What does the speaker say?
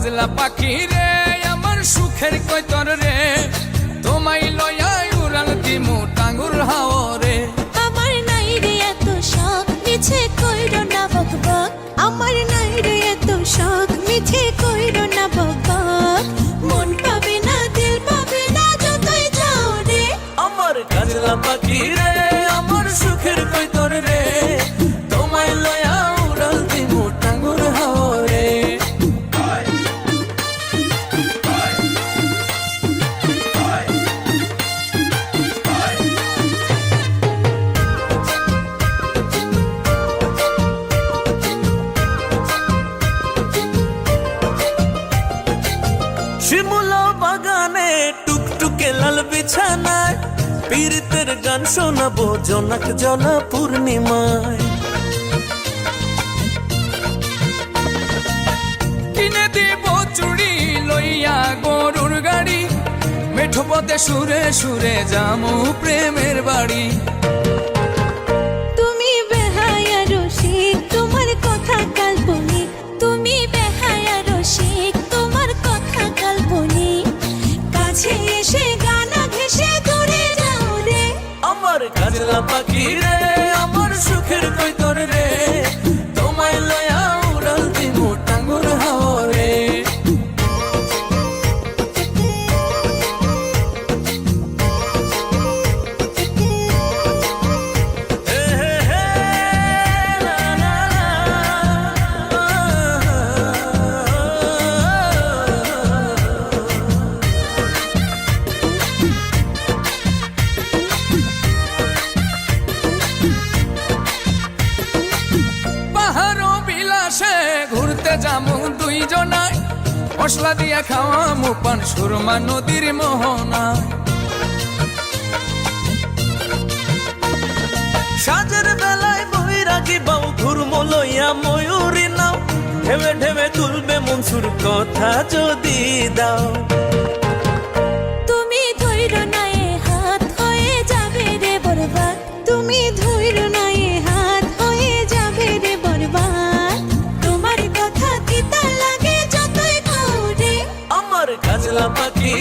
কাজলা পাখি রে আমার সুখের কৈতর রে তোমায় লয়া উড়াল দিমু টাঙ্গুর হাওরে আমার নাই রে এত শখ মিছে কইরো না বকবক আমার নাই রে এত শখ মিছে কইরো না বকবক মন পাবে না দিল পাবে না যতই যাও রে আমার কাজলা পাখি রে আমার সুখের কৈতর রে তোমায় লয়া উড়াল দিমু টাঙ্গুর হাওরে শিমুলা বাগানে টুকটুকে লাল বিছানায় পীড়িতের গান শোনাবো জোনাক জলা পূর্ণিমায় কিনে দিব চুড়ি লইয়া গরুর গাড়ি মেঠো পথে সুরে সুরে যামু প্রেমের বাড়ি তুমি বেহায়া রসিক তোমার কথা কাল্পনিক তুমি বেহায়া রসিক তোমার কথা কাল্পনিক কাছে এসে গানা ঘেঁষে দূরে যাও রে আমার কাজলা পাখি রে আমার সুখের কৈতর রে তোমায় লয়া উড়াল দিমু টাঙ্গুর হাওরে ঘুরতে যামু দুইজনায় মশলা দিয়া খাওয়ামু পান সুরমা নদীর মোহনায় সাজের বেলায় বৈরাগী বাউ ঘুরমো লইয়া ময়ূরী নাও ঢেবে ঢেবে তুলবে মনসুর কথা যদি দাও তুমি ধৈর্য নাই হাত হয়ে যাবে রে বরবাদ তুমি ধৈর্য নাই হাত হয়ে যাবে রে বরবাদ তোমার কথা তিতা লাগে যতই ঘুরে আমার কাজলা পাখি